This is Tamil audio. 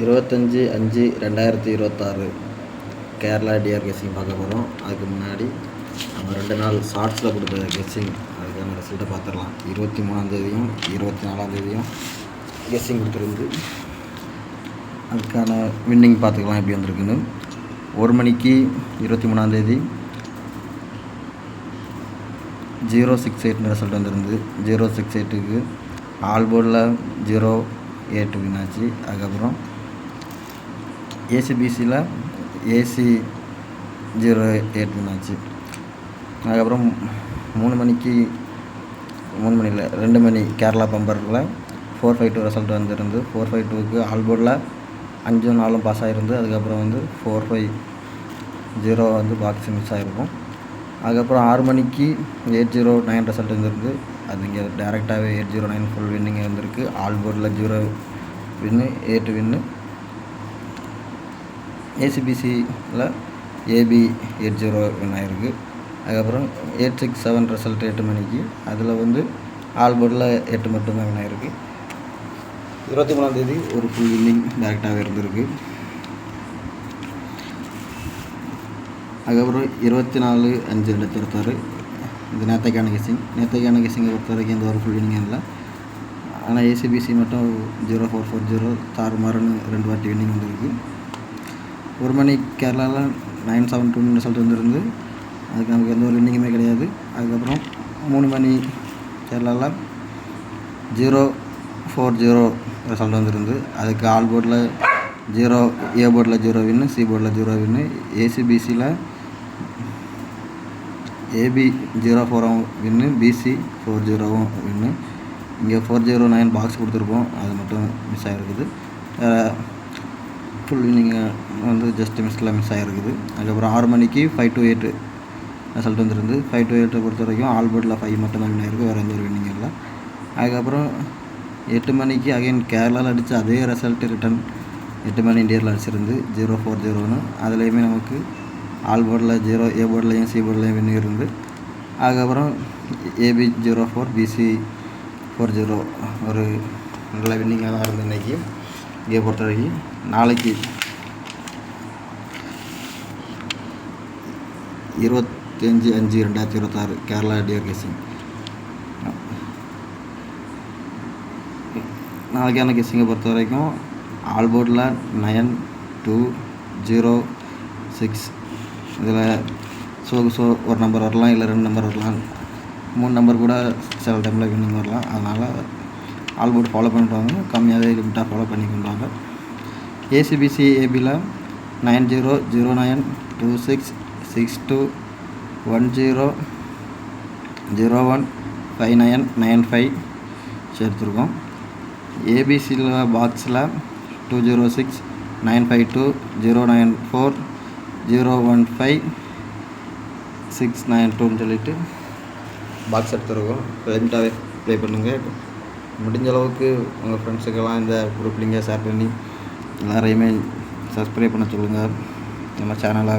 25/5/2026 கேரளா டிஆர் கெஸ்ஸிங் பார்க்க போகிறோம். அதுக்கு முன்னாடி நம்ம 2 நாள் ஷார்ட்ஸில் கொடுத்த கெஸ்ஸிங் அதுக்கான ரிசல்ட்டை பார்த்துடலாம். 23ஆம் 24ஆம் கெஸ்ஸிங் கொடுத்துருந்து அதுக்கான வின்னிங் பார்த்துக்கலாம் எப்படி வந்திருக்குன்னு. 1 மணிக்கு 23ஆம் 068 ரிசல்ட் வந்துருந்து. 068க்கு ஆல் போர்டில் 0-8 வின் ஆச்சு. அதுக்கப்புறம் ஏசிபிசியில் ஏசி 0-8 வின் ஆச்சு. அதுக்கப்புறம் 3 மணியில் 2 மணி கேரளா பம்பரில் 452 ரிசல்ட் வந்துருந்து. 452க்கு ஆல் போர்டில் 5-4 பாஸ் ஆகிருந்து. அதுக்கப்புறம் 450 வந்து பாக்ஸ் மிஸ் ஆகிருக்கும். அதுக்கப்புறம் 6 மணிக்கு 809 ரிசல்ட் வந்துருந்து. அது இங்கே டேரெக்டாகவே 809 ஃபுல் வின்னிங் வந்திருக்கு. ஆல் போர்டில் 0 வின்னு 8 வின்னு. ஏசிபிசியில் ஏபி 80 வின் ஆகிருக்கு. அதுக்கப்புறம் 867 ரிசல்ட் 8 மணிக்கு அதில் ஆல் போர்டில் 8 மட்டும்தான் வின் ஆகிருக்கு. 23ஆம் ஒரு ஃபுல் வின்னிங் டேரெக்டாகவே இருந்திருக்கு. அதுக்கப்புறம் 24/5/2026 இது நேற்றைக்கான கெஸ்ஸிங்கை பொறுத்த வரைக்கும் எந்த ஒரு ஃபுல் வின்னிங் இல்லை. ஆனால் ஏசிபிசி மட்டும் 0440 தாறுமாறுன்னு 2 வாட்டி வின்னிங் வந்துருக்கு. 1 மணி கேரளாவில் 972 ரிசல்ட் வந்துருந்து. அதுக்கு நமக்கு எந்த ஒரு வின்னிங்குமே கிடையாது. அதுக்கப்புறம் 3 மணி கேரளாவில் 040 ரிசல்ட் வந்துருந்து. அதுக்கு ஆல் போர்டில் 0, ஏ போர்டில் 0 வின்னு, சி போர்டில் 0 வின்னு. ஏசிபிசியில் ஏபி 04 வின்னு, பிசி 40 வின்னு. இங்கே 409 பாக்ஸ் கொடுத்துருப்போம், அது மட்டும் மிஸ் ஆகிருக்குது. ஃபுல் வின்னிங்கு ஜஸ்ட் மிஸ்ஸில் மிஸ் ஆகிருக்குது. அதுக்கப்புறம் 6 மணிக்கு 528 ரிசல்ட் வந்துருந்து. 528 பொறுத்த வரைக்கும் ஆல் போர்டில் 5 மட்டும் தான் வின் ஆகிருக்கு, வேறு எந்த ஒரு வின்னிங் இல்லை. அதுக்கப்புறம் 8 மணிக்கு அகைன் கேரளாவில் அடித்த அதே ரிசல்ட்டு ரிட்டன் 8 மணி இந்தியாவில் அடிச்சிருந்து 040ன்னு. அதுலேயுமே நமக்கு ஆல் போர்டில் 0, ஏ போர்டிலையும் சி போர்டிலையும் வின் இருந்து. அதுக்கப்புறம் ஏபி 04, பிசி 40 ஒரு நல்ல வின்னிங்காக தான் இருந்து இன்றைக்கி இங்கே பொறுத்த வரைக்கும். நாளைக்கு 25/5/2026 கேரளா டிஆர் கெஸ்ஸிங். நாளைக்கான கெஸ்ஸிங்கை பொறுத்த வரைக்கும் ஆல் போர்டில் 9206 இதில் ஸோ ஒரு நம்பர் வரலாம், இல்லை 2 நம்பர் வரலாம், 3 நம்பர் கூட சில டைமில் வின்னிங் வரலாம். அதனால் ஆல் போர்டு ஃபாலோ பண்ணிட்டு வாங்க, கம்மியாகவே லிமிட்டாக ஃபாலோ பண்ணி கொண்டு வாங்க. ஏசிபிசி ஏபியில் 9009266210015995 சேர்த்துருக்கோம். ஏபிசியில் பாக்ஸில் 20695209401569 சொல்லிட்டு பாக்ஸ் எடுத்துருக்கோம். லிமிட்டாகவே ப்ளே பண்ணுங்கள். முடிஞ்ச அளவுக்கு உங்கள் ஃப்ரெண்ட்ஸுக்கெல்லாம் இந்த குரூப் லிங்கை ஷேர் பண்ணி எல்லாரையுமே சப்ஸ்கிரைப் பண்ண சொல்லுங்கள். நம்ம சேனலை